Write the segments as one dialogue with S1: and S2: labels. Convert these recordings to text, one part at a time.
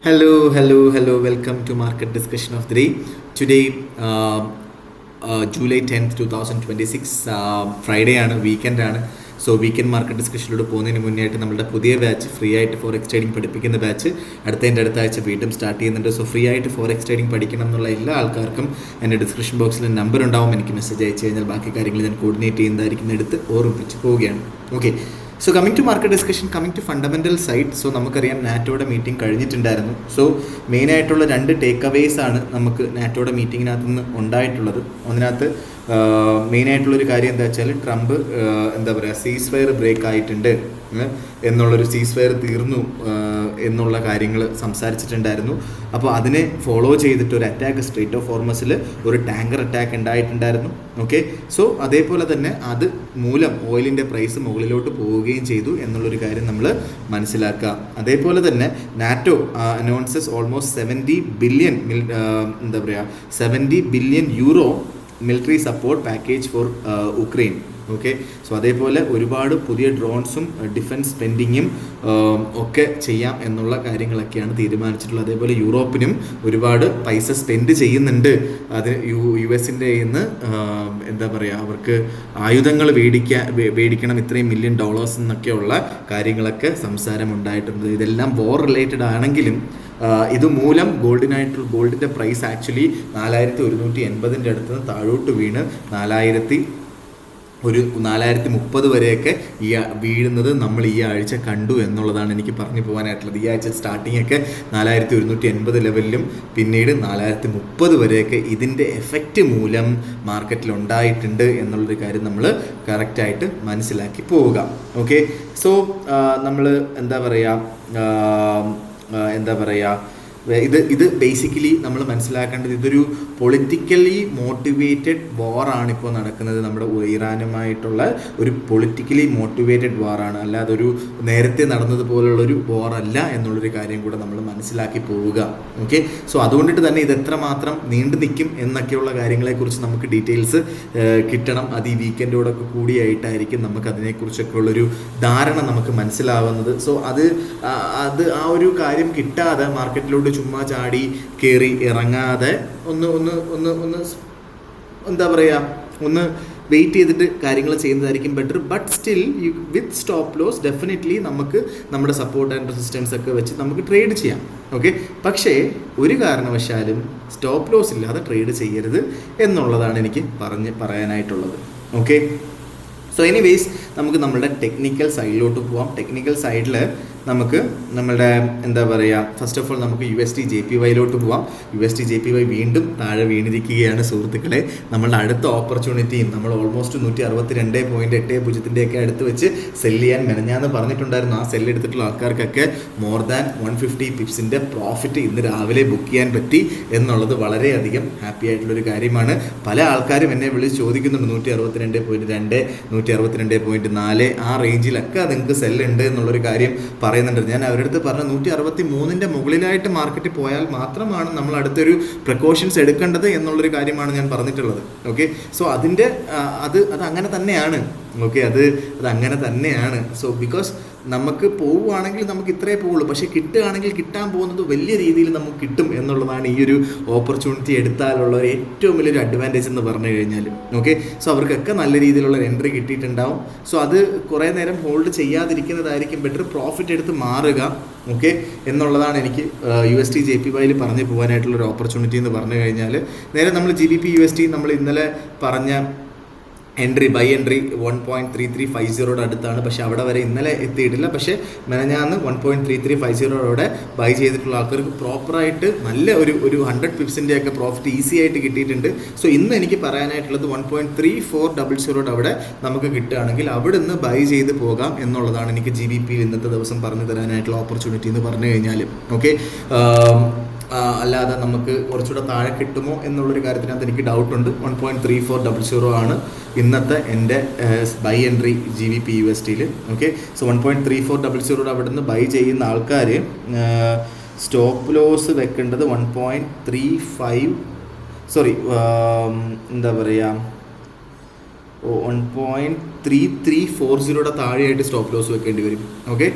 S1: Hello. Welcome to Market Discussion of the Day. Today, July 10th, 2026, Friday ആണ്, weekend ആണ്. So weekend market ഡിസ്കഷനിലൂടെ പോകുന്നതിന് മുന്നേ ആയിട്ട് നമ്മുടെ പുതിയ ബാച്ച് ഫ്രീ ആയിട്ട് ഫോറക്സ് ട്രേഡിംഗ് പഠിപ്പിക്കുന്ന ബാച്ച് അടുത്ത ആഴ്ച വീണ്ടും സ്റ്റാർട്ട് ചെയ്യുന്നുണ്ട്. സോ ഫ്രീ ആയിട്ട് ഫോറക്സ് ട്രേഡിംഗ് പഠിക്കണം എന്നുള്ള എല്ലാ ആൾക്കാർക്കും എൻ്റെ ഡിസ്ക്രിപ്ഷൻ ബോക്സിൽ നമ്പർ ഉണ്ടാവും. എനിക്ക് മെസ്സേജ് അയച്ചു കഴിഞ്ഞാൽ ബാക്കി കാര്യങ്ങൾ ഞാൻ കോർഡിനേറ്റ് ചെയ്യുന്നതായിരിക്കും, എടുത്ത് ഓർമ്മിപ്പിച്ച് പോവുകയാണ്. Okay, so coming to market discussion, coming to fundamental side. So നമുക്കറിയാം നാറ്റോയുടെ മീറ്റിംഗ് കഴിഞ്ഞിട്ടുണ്ടായിരുന്നു. സോ മെയിനായിട്ടുള്ള രണ്ട് ടേക്ക് അവേസ് ആണ് നമുക്ക് നാറ്റോയുടെ മീറ്റിങ്ങിനകത്ത് നിന്ന് ഉണ്ടായിട്ടുള്ളത്. അതിനകത്ത് മെയിനായിട്ടുള്ളൊരു കാര്യം എന്താ വെച്ചാൽ ട്രംപ് സീസ് ഫയർ ബ്രേക്ക് ആയിട്ടുണ്ട് എന്നുള്ളൊരു സീസ് ഫയർ തീർന്നു എന്നുള്ള കാര്യങ്ങൾ സംസാരിച്ചിട്ടുണ്ടായിരുന്നു. അപ്പോൾ അതിനെ ഫോളോ ചെയ്തിട്ട് ഒരു അറ്റാക്ക് സ്ട്രേറ്റ് ഓഫ് ഹോർമസിൽ ഒരു ടാങ്കർ അറ്റാക്ക് ഉണ്ടായിട്ടുണ്ടായിരുന്നു. ഓക്കെ, സോ അതേപോലെ തന്നെ അത് മൂലം ഓയിലിൻ്റെ പ്രൈസ് മുകളിലോട്ട് പോവുകയും ചെയ്തു എന്നുള്ളൊരു കാര്യം നമ്മൾ മനസ്സിലാക്കുക. അതേപോലെ തന്നെ NATO announces almost 70 billion euro military support package four Ukraine. Okay, so അതേപോലെ ഒരുപാട് പുതിയ ഡ്രോൺസും ഡിഫൻസ് സ്പെൻഡിങ്ങും ഒക്കെ ചെയ്യാം എന്നുള്ള കാര്യങ്ങളൊക്കെയാണ് തീരുമാനിച്ചിട്ടുള്ളത്. അതേപോലെ യൂറോപ്പിനും ഒരുപാട് പൈസ സ്പെൻഡ് ചെയ്യുന്നുണ്ട്. അത് യു എസിൻ്റെ നിന്ന് അവർക്ക് ആയുധങ്ങൾ മേടിക്കണം ഇത്രയും $1 മില്യൺ എന്നൊക്കെയുള്ള കാര്യങ്ങളൊക്കെ സംസാരം ഉണ്ടായിട്ടുണ്ട്. ഇതെല്ലാം വോർ റിലേറ്റഡ് ആണെങ്കിലും ഇതുമൂലം ഗോൾഡിൻ്റെ പ്രൈസ് ആക്ച്വലി 4180 അടുത്ത് നിന്ന് താഴോട്ട് വീണ് 4030 വരെയൊക്കെ വീഴുന്നത് നമ്മൾ ഈ ആഴ്ച കണ്ടു എന്നുള്ളതാണ് എനിക്ക് പറഞ്ഞു പോകാനായിട്ടുള്ളത്. ഈ ആഴ്ച സ്റ്റാർട്ടിംഗ് ഒക്കെ 4180 ലെവലിലും പിന്നീട് 4030 വരെയൊക്കെ ഇതിൻ്റെ എഫക്റ്റ് മൂലം മാർക്കറ്റിൽ ഉണ്ടായിട്ടുണ്ട് എന്നുള്ളൊരു കാര്യം നമ്മൾ കറക്റ്റായിട്ട് മനസ്സിലാക്കി പോവുക. ഓക്കെ, സോ നമ്മൾ ഇത് ബേസിക്കലി നമ്മൾ മനസ്സിലാക്കേണ്ടത് ഇതൊരു പൊളിറ്റിക്കലി മോട്ടിവേറ്റഡ് വാറാണ് ഇപ്പോൾ നടക്കുന്നത്. നമ്മുടെ ഇറാനുമായിട്ടുള്ള ഒരു പൊളിറ്റിക്കലി മോട്ടിവേറ്റഡ് വാറാണ്, അല്ലാതെ ഒരു നേരത്തെ നടന്നതുപോലുള്ളൊരു വാറല്ല എന്നുള്ളൊരു കാര്യം കൂടെ നമ്മൾ മനസ്സിലാക്കി പോവുക. ഓക്കെ, സോ അതുകൊണ്ടിട്ട് തന്നെ ഇത് എത്രമാത്രം നീണ്ടു നിൽക്കും എന്നൊക്കെയുള്ള കാര്യങ്ങളെക്കുറിച്ച് നമുക്ക് ഡീറ്റെയിൽസ് കിട്ടണം. അത് ഈ വീക്കെൻഡോടൊക്കെ കൂടിയായിട്ടായിരിക്കും നമുക്ക് അതിനെക്കുറിച്ചൊക്കെ ഉള്ളൊരു ധാരണ നമുക്ക് മനസ്സിലാവുന്നത്. സോ അത് ആ ഒരു കാര്യം കിട്ടാതെ മാർക്കറ്റിലോട്ട് ചുമ്മാ ചാടി കയറി ഇറങ്ങാതെ ഒന്ന് വെയിറ്റ് ചെയ്തിട്ട് കാര്യങ്ങൾ ചെയ്യുന്നതായിരിക്കും better. But still with stop loss definitely നമുക്ക് നമ്മുടെ സപ്പോർട്ട് ആൻഡ് റെസിസ്റ്റൻസ് ഒക്കെ വെച്ച് നമുക്ക് ട്രേഡ് ചെയ്യാം. ഓക്കെ, പക്ഷേ ഒരു കാരണവശാലും സ്റ്റോപ്പ് ലോസ് ഇല്ലാതെ ട്രേഡ് ചെയ്യരുത് എന്നുള്ളതാണ് എനിക്ക് പറയാനായിട്ടുള്ളത്. ഓക്കെ, സോ എനിവേസ് നമുക്ക് നമ്മുടെ ടെക്നിക്കൽ സൈഡിലോട്ട് പോവാം. ടെക്നിക്കൽ സൈഡിൽ നമുക്ക് നമ്മുടെ ഫസ്റ്റ് ഓഫ് ഓൾ നമുക്ക് USD/JPYയിലോട്ട് പോവാം. USD/JPY വീണ്ടും താഴെ വീണിരിക്കുകയാണ് സുഹൃത്തുക്കളെ. നമ്മളുടെ അടുത്ത ഓപ്പർച്യൂണിറ്റിയും നമ്മൾ ഓൾമോസ്റ്റ് 162.80 അടുത്ത് വെച്ച് സെല്ല് ചെയ്യാൻ മെനഞ്ഞാന്ന് പറഞ്ഞിട്ടുണ്ടായിരുന്നു. ആ സെല്ല് എടുത്തിട്ടുള്ള ആൾക്കാർക്കൊക്കെ മോർ ദാൻ 150 പിപ്സിൻ്റെ പ്രോഫിറ്റ് ഇന്ന് രാവിലെ ബുക്ക് ചെയ്യാൻ പറ്റി എന്നുള്ളത് വളരെയധികം ഹാപ്പി ആയിട്ടുള്ളൊരു കാര്യമാണ്. പല ആൾക്കാരും എന്നെ വിളിച്ച് ചോദിക്കുന്നുണ്ട് 162.2 162.4 ആ റേഞ്ചിലൊക്കെ നിങ്ങൾക്ക് സെല്ലുണ്ട് എന്നുള്ളൊരു കാര്യം പറയുന്നുണ്ട്. ഞാൻ അവരുടെ അടുത്ത് പറഞ്ഞു 163ൻ്റെ മുകളിലായിട്ട് മാർക്കറ്റ് പോയാൽ മാത്രമാണ് നമ്മൾ അടുത്തൊരു പ്രിക്കോഷൻസ് എടുക്കേണ്ടത് എന്നുള്ളൊരു കാര്യമാണ് ഞാൻ പറഞ്ഞിട്ടുള്ളത്. ഓക്കെ, സോ അത് അങ്ങനെ തന്നെയാണ്. ഓക്കെ, അത് അങ്ങനെ തന്നെയാണ്. സോ ബിക്കോസ് നമുക്ക് പോവുകയാണെങ്കിൽ നമുക്ക് ഇത്രേ പോവുള്ളൂ, പക്ഷേ കിട്ടുകയാണെങ്കിൽ കിട്ടാൻ പോകുന്നത് വലിയ രീതിയിൽ നമുക്ക് കിട്ടും എന്നുള്ളതാണ് ഈ ഒരു ഓപ്പർച്യൂണിറ്റി എടുത്താലുള്ള ഏറ്റവും വലിയൊരു അഡ്വാൻറ്റേജ് എന്ന് പറഞ്ഞു കഴിഞ്ഞാൽ. ഓക്കെ, സോ അവർക്കൊക്കെ നല്ല രീതിയിലുള്ള എൻട്രി കിട്ടിയിട്ടുണ്ടാവും. സോ അത് കുറേ നേരം ഹോൾഡ് ചെയ്യാതിരിക്കുന്നതായിരിക്കും ബെറ്റർ, പ്രോഫിറ്റ് എടുത്ത് മാറുക. ഓക്കെ, എന്നുള്ളതാണ് എനിക്ക് USD/JPYയിൽ പറഞ്ഞു പോകാനായിട്ടുള്ളൊരു ഓപ്പർച്യൂണിറ്റി എന്ന് പറഞ്ഞു കഴിഞ്ഞാൽ. നേരെ നമ്മൾ GBP/USD നമ്മൾ ഇന്നലെ പറഞ്ഞ ബൈ എൻട്രി 1.3350 അടുത്താണ്. പക്ഷേ അവിടെ വരെ ഇന്നലെ എത്തിയിട്ടില്ല. പക്ഷേ മെനഞ്ഞാന്ന് 1.3350 ബൈ ചെയ്തിട്ടുള്ള ആൾക്കാർക്ക് പ്രോപ്പറായിട്ട് നല്ല ഒരു 100 പിപ്സിൻ്റെ ഒക്കെ പ്രോഫിറ്റ് ഈസി ആയിട്ട് കിട്ടിയിട്ടുണ്ട്. സോ ഇന്ന് എനിക്ക് പറയാനായിട്ടുള്ളത് 1.3400 അവിടെ നമുക്ക് കിട്ടുകയാണെങ്കിൽ അവിടെ നിന്ന് ബൈ ചെയ്ത് പോകാം എന്നുള്ളതാണ് എനിക്ക് GBPയിൽ ഇന്നത്തെ ദിവസം പറഞ്ഞു തരാനായിട്ടുള്ള ഓപ്പർച്യൂണിറ്റി എന്ന് പറഞ്ഞു കഴിഞ്ഞാൽ. ഓക്കെ, അല്ലാതെ നമുക്ക് കുറച്ചുകൂടെ താഴെ കിട്ടുമോ എന്നുള്ളൊരു കാര്യത്തിനകത്ത് എനിക്ക് ഡൗട്ടുണ്ട്. 1.3400 ആണ് ഇന്നത്തെ എൻ്റെ ബൈ എൻട്രി GBP/USDയിൽ. ഓക്കെ, സോ 1.3400 അവിടെ നിന്ന് ബൈ ചെയ്യുന്ന ആൾക്കാർ സ്റ്റോപ്പ് ലോസ് വെക്കേണ്ടത് 1.3340 താഴെയായിട്ട് സ്റ്റോപ്പ് ലോസ് വെക്കേണ്ടി വരും. ഓക്കെ,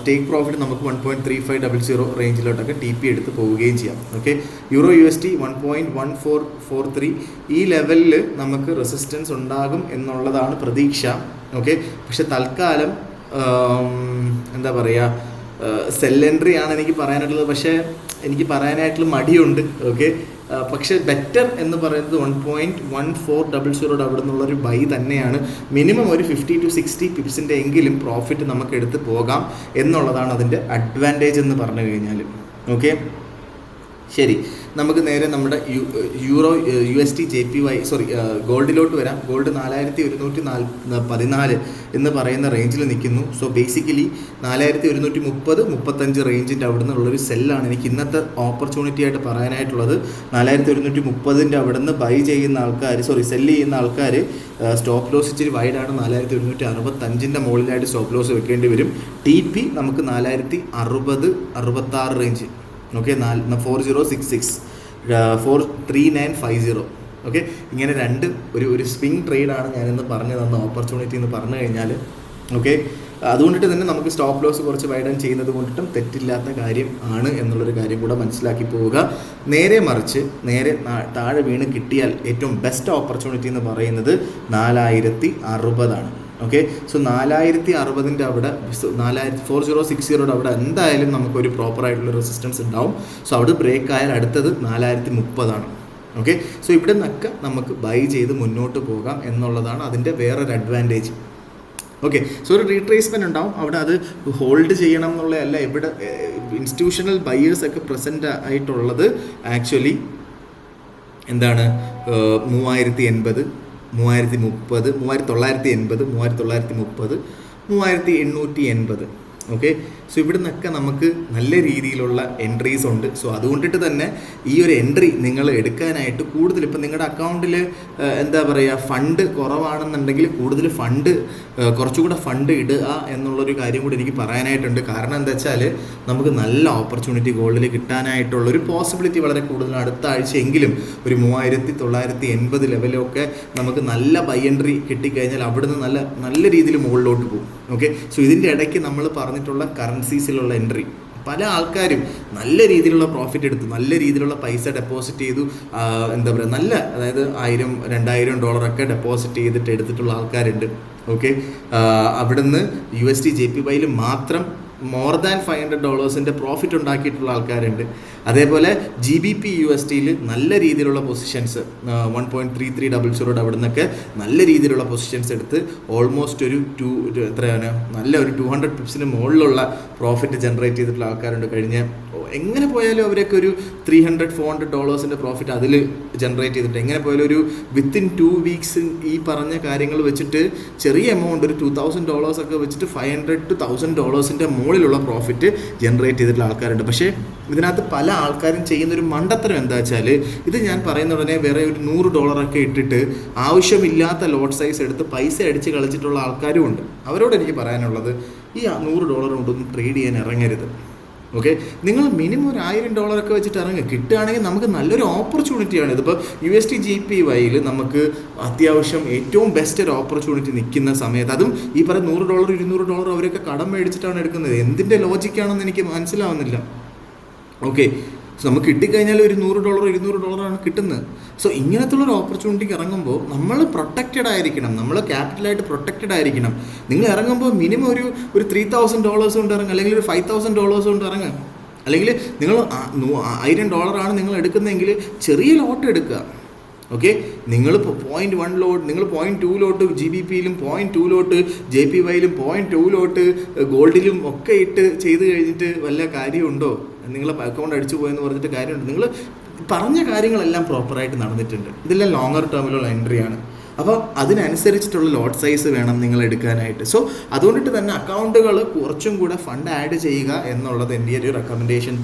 S1: ടേക്ക് പ്രോഫിറ്റ് നമുക്ക് 1.3500 റേഞ്ചിലോട്ടൊക്കെ ടി പി എടുത്ത് പോവുകയും ചെയ്യാം. ഓക്കെ, EUR/USD 1.1443 ഈ ലെവലിൽ നമുക്ക് റെസിസ്റ്റൻസ് ഉണ്ടാകും എന്നുള്ളതാണ് പ്രതീക്ഷ. ഓക്കെ, പക്ഷെ തൽക്കാലം എന്താ പറയുക, സെൽ എൻട്രി ആണ് എനിക്ക് പറയാനായിട്ടുള്ളത്. പക്ഷേ എനിക്ക് പറയാനായിട്ടുള്ള മടിയുണ്ട്. ഓക്കെ, പക്ഷേ ബെറ്റർ എന്ന് പറയുന്നത് 1.1400 അവിടെ നിന്നുള്ളൊരു ബൈ തന്നെയാണ്. മിനിമം ഒരു 50 to 60 പിപ്സിൻ്റെ എങ്കിലും പ്രോഫിറ്റ് നമുക്ക് എടുത്ത് പോകാം എന്നുള്ളതാണ് അതിൻ്റെ അഡ്വാൻറ്റേജ് എന്ന് പറഞ്ഞു കഴിഞ്ഞാൽ. ഓക്കെ, ശരി, നമുക്ക് നേരെ നമ്മുടെ EUR/USD JPY ഗോൾഡിലോട്ട് വരാം. ഗോൾഡ് 4114 എന്ന് പറയുന്ന റേഞ്ചിൽ നിൽക്കുന്നു. സോ ബേസിക്കലി 4130-35 റേഞ്ചിൻ്റെ അവിടെ നിന്നുള്ളൊരു സെല്ലാണ് എനിക്ക് ഇന്നത്തെ ഓപ്പർച്യൂണിറ്റി ആയിട്ട് പറയാനായിട്ടുള്ളത്. 4130 അവിടെ നിന്ന് ബൈ ചെയ്യുന്ന ആൾക്കാർ സെല്ല് ചെയ്യുന്ന ആൾക്കാർ സ്റ്റോപ്പ് ലോസ് ഇച്ചിരി വൈഡാണ്. 4165 മുകളിലായിട്ട് സ്റ്റോപ്പ് ലോസ് വെക്കേണ്ടി വരും. TP നമുക്ക് 4060-66 റേഞ്ച്. ഓക്കെ, 4066 43950. ഓക്കെ, ഇങ്ങനെ രണ്ട് ഒരു സ്വിംഗ് ട്രേഡാണ് ഞാനിന്ന് പറഞ്ഞു തന്ന ഓപ്പർച്യൂണിറ്റി എന്ന് പറഞ്ഞു കഴിഞ്ഞാൽ. ഓക്കെ, അതുകൊണ്ടിട്ട് തന്നെ നമുക്ക് സ്റ്റോപ്പ് ലോസ് കുറച്ച് വൈഡൻ ചെയ്യുന്നത് കൊണ്ടിട്ടും തെറ്റില്ലാത്ത കാര്യം ആണ് എന്നുള്ളൊരു കാര്യം കൂടെ മനസ്സിലാക്കി പോവുക. നേരെ മറിച്ച് താഴെ വീണ് കിട്ടിയാൽ ഏറ്റവും ബെസ്റ്റ് ഓപ്പർച്യൂണിറ്റി എന്ന് പറയുന്നത് 4060 ഓക്കെ, സോ 4060 അവിടെ 4060 അവിടെ എന്തായാലും നമുക്കൊരു പ്രോപ്പറായിട്ടുള്ള റെസിസ്റ്റൻസ് ഉണ്ടാവും. സോ അവിടെ ബ്രേക്ക് ആയാൽ അടുത്തത് 4030. ഓക്കെ, സോ ഇവിടെ നിന്നൊക്കെ നമുക്ക് ബൈ ചെയ്ത് മുന്നോട്ട് പോകാം എന്നുള്ളതാണ് അതിൻ്റെ വേറൊരു അഡ്വാൻറ്റേജ്. ഓക്കെ, സോ ഒരു റീട്രേസ്മെൻറ്റ് ഉണ്ടാവും അവിടെ. അത് ഹോൾഡ് ചെയ്യണം എന്നുള്ളതല്ല. ഇവിടെ ഇൻസ്റ്റിറ്റ്യൂഷണൽ ബയേഴ്സൊക്കെ പ്രസൻ്റ് ആയിട്ടുള്ളത് ആക്ച്വലി എന്താണ് 3080, 3030, 3980, 3880, 3880. ഓക്കെ, സോ ഇവിടെ നിന്നൊക്കെ നമുക്ക് നല്ല രീതിയിലുള്ള എൻട്രീസ് ഉണ്ട്. സോ അതുകൊണ്ടിട്ട് തന്നെ ഈ ഒരു എൻട്രി നിങ്ങൾ എടുക്കാനായിട്ട് കൂടുതൽ ഇപ്പം നിങ്ങളുടെ അക്കൗണ്ടിൽ എന്താ പറയുക ഫണ്ട് കുറവാണെന്നുണ്ടെങ്കിൽ കൂടുതൽ കുറച്ചുകൂടെ ഫണ്ട് ഇടുക എന്നുള്ളൊരു കാര്യം കൂടി എനിക്ക് പറയാനായിട്ടുണ്ട്. കാരണം എന്താ വെച്ചാൽ നമുക്ക് നല്ല ഓപ്പർച്യൂണിറ്റി ഗോൾഡിൽ കിട്ടാനായിട്ടുള്ളൊരു പോസിബിലിറ്റി വളരെ കൂടുതലാണ്. അടുത്ത ആഴ്ചയെങ്കിലും ഒരു 3980 ലെവലൊക്കെ നമുക്ക് നല്ല ബൈ എൻട്രി കിട്ടിക്കഴിഞ്ഞാൽ അവിടുന്ന് നല്ല രീതിയിൽ മുകളിലോട്ട് പോകും. ഓക്കെ, സോ ഇതിൻ്റെ ഇടയ്ക്ക് നമ്മൾ പറഞ്ഞിട്ടുള്ള കറൻസീസിലുള്ള എൻട്രി പല ആൾക്കാരും നല്ല രീതിയിലുള്ള പ്രോഫിറ്റ് എടുത്തു, നല്ല രീതിയിലുള്ള പൈസ ഡെപ്പോസിറ്റ് ചെയ്തു. എന്താ പറയുക, അതായത് $1000-2000 ഡെപ്പോസിറ്റ് ചെയ്തിട്ട് എടുത്തിട്ടുള്ള ആൾക്കാരുണ്ട്. ഓക്കെ, അവിടുന്ന് USD JPY മാത്രം മോർ ദാൻ $500 പ്രോഫിറ്റ് ഉണ്ടാക്കിയിട്ടുള്ള ആൾക്കാരുണ്ട്. അതേപോലെ GBP USD നല്ല രീതിയിലുള്ള പൊസിഷൻസ് 1.3300 അവിടെ നിന്നൊക്കെ നല്ല രീതിയിലുള്ള പൊസിഷൻസ് എടുത്ത് ഓൾമോസ്റ്റ് എത്രയാണ് നല്ല ഒരു 200 പിപ്സിന് മുകളിലുള്ള പ്രോഫിറ്റ് ജനറേറ്റ് ചെയ്തിട്ടുള്ള ആൾക്കാരുണ്ട്. എങ്ങനെ പോയാലും അവരൊക്കെ ഒരു $300-400 പ്രോഫിറ്റ് അതിൽ ജനറേറ്റ് ചെയ്തിട്ട് എങ്ങനെ പോയാലും ഒരു വിത്തിൻ 2 വീക്സ് ഈ പറഞ്ഞ കാര്യങ്ങൾ വെച്ചിട്ട് ചെറിയ എമൗണ്ട് ഒരു $2000 ഒക്കെ വെച്ചിട്ട് $500-1000 മുകളിലുള്ള പ്രോഫിറ്റ് ജനറേറ്റ് ചെയ്തിട്ടുള്ള ആൾക്കാരുണ്ട്. പക്ഷേ ഇതിനകത്ത് പല ആൾക്കാരും ചെയ്യുന്നൊരു മണ്ടത്തരം എന്താ വെച്ചാൽ, ഇത് ഞാൻ പറയുന്ന ഉടനെ വേറെ ഒരു $100 ഇട്ടിട്ട് ആവശ്യമില്ലാത്ത ലോട്ട് സൈസ് എടുത്ത് പൈസ അടിച്ച് കളിച്ചിട്ടുള്ള ആൾക്കാരും ഉണ്ട്. അവരോട് എനിക്ക് പറയാനുള്ളത്, ഈ $100 കൊണ്ടൊന്നും ട്രേഡ് ചെയ്യാൻ ഇറങ്ങരുത്. ഓക്കെ, നിങ്ങൾ മിനിമം ഒരു $1000 വെച്ചിട്ട് ഇറങ്ങുക. കിട്ടുകയാണെങ്കിൽ നമുക്ക് നല്ലൊരു ഓപ്പർച്യൂണിറ്റിയാണ്. ഇതിപ്പോൾ USD JPY നമുക്ക് അത്യാവശ്യം ഏറ്റവും ബെസ്റ്റ് ഒരു ഓപ്പർച്യൂണിറ്റി നിൽക്കുന്ന സമയത്ത്, അതും ഈ പറയുന്ന $100-200 അവരൊക്കെ കടം മേടിച്ചിട്ടാണ് എടുക്കുന്നത്. എന്തിൻ്റെ ലോജിക്കാണെന്ന് എനിക്ക് മനസ്സിലാവുന്നില്ല. ഓക്കെ, നമുക്ക് കിട്ടിക്കഴിഞ്ഞാൽ ഒരു $100-200 കിട്ടുന്നത്. സോ ഇങ്ങനത്തുള്ളൊരു ഓപ്പർച്യൂണിറ്റിക്ക് ഇറങ്ങുമ്പോൾ നമ്മൾ പ്രൊട്ടക്റ്റഡ് ആയിരിക്കണം, നമ്മൾ ക്യാപിറ്റലായിട്ട് പ്രൊട്ടക്റ്റഡ് ആയിരിക്കണം. നിങ്ങൾ ഇറങ്ങുമ്പോൾ മിനിമം ഒരു $3000 കൊണ്ട് ഇറങ്ങുക, അല്ലെങ്കിൽ ഒരു $5000 കൊണ്ട് ഇറങ്ങുക. അല്ലെങ്കിൽ നിങ്ങൾ $1000 നിങ്ങൾ എടുക്കുന്നതെങ്കിൽ ചെറിയ ലോട്ട് എടുക്കുക. ഓക്കെ, നിങ്ങളിപ്പോൾ 0.1 ലോട്ട്, നിങ്ങൾ 0.2 ലോട്ട് GBP-യിലും 0.2 ലോട്ട് JPY-യിലും 0.2 ലോട്ട് ഗോൾഡിലും ഒക്കെ ഇട്ട് ചെയ്ത് കഴിഞ്ഞിട്ട് വല്ല കാര്യമുണ്ടോ? നിങ്ങളെ അക്കൗണ്ട് അടിച്ചു പോയെന്ന് പറഞ്ഞിട്ട് കാര്യമുണ്ട്? നിങ്ങൾ പറഞ്ഞ കാര്യങ്ങളെല്ലാം പ്രോപ്പറായിട്ട് നടന്നിട്ടുണ്ട്. ഇതെല്ലാം ലോങ്ങർ ടേമിലുള്ള എൻട്രിയാണ്. അപ്പോൾ അതിനനുസരിച്ചിട്ടുള്ള ലോട്ട് സൈസ് വേണം നിങ്ങൾ എടുക്കാനായിട്ട്. സോ അതുകൊണ്ടിട്ട് തന്നെ അക്കൗണ്ടുകൾ കുറച്ചും കൂടെ ഫണ്ട് ആഡ് ചെയ്യുക എന്നുള്ളത് എൻ്റെ ഒരു റെക്കമെൻഡേഷൻ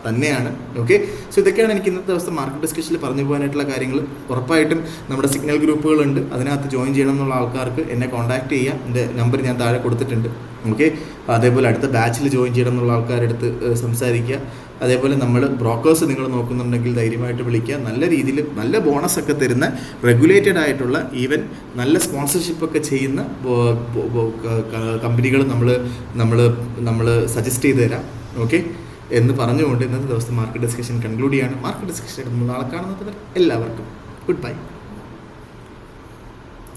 S1: തന്നെയാണ്. ഓക്കെ, സോ ഇതൊക്കെയാണ് എനിക്ക് ഇന്നത്തെ ദിവസം മാർക്കറ്റ് ഡിസ്കഷനിൽ പറഞ്ഞു പോകാനായിട്ടുള്ള കാര്യങ്ങൾ. ഉറപ്പായിട്ടും നമ്മുടെ സിഗ്നൽ ഗ്രൂപ്പുകളുണ്ട്, അതിനകത്ത് ജോയിൻ ചെയ്യണം എന്നുള്ള ആൾക്കാർക്ക് എന്നെ കോൺടാക്ട് ചെയ്യാം. എൻ്റെ നമ്പർ ഞാൻ താഴെ കൊടുത്തിട്ടുണ്ട്. ഓക്കെ. അതേപോലെ അടുത്ത ബാച്ചിൽ ജോയിൻ ചെയ്യണം എന്നുള്ള ആൾക്കാരുടെ അടുത്ത് സംസാരിക്കുക. അതേപോലെ നമ്മൾ ബ്രോക്കേഴ്സ് നിങ്ങൾ നോക്കുന്നുണ്ടെങ്കിൽ ധൈര്യമായിട്ട് വിളിക്കുക. നല്ല രീതിയിൽ നല്ല ബോണസൊക്കെ തരുന്ന റെഗുലേറ്റഡ് ആയിട്ടുള്ള ഈവൻ നല്ല സ്പോൺസർഷിപ്പൊക്കെ ചെയ്യുന്ന കമ്പനികൾ നമ്മൾ സജസ്റ്റ് ചെയ്ത് തരാം. ഓക്കെ എന്ന് പറഞ്ഞുകൊണ്ട് ഇന്നത്തെ ദിവസത്തെ മാർക്കറ്റ് ഡിസ്കഷൻ കൺക്ലൂഡ് ചെയ്യാണ്. മാർക്കറ്റ് ഡിസ്കഷൻ നാളെ കാണുന്നത് എല്ലാവർക്കും ഗുഡ് ബൈ.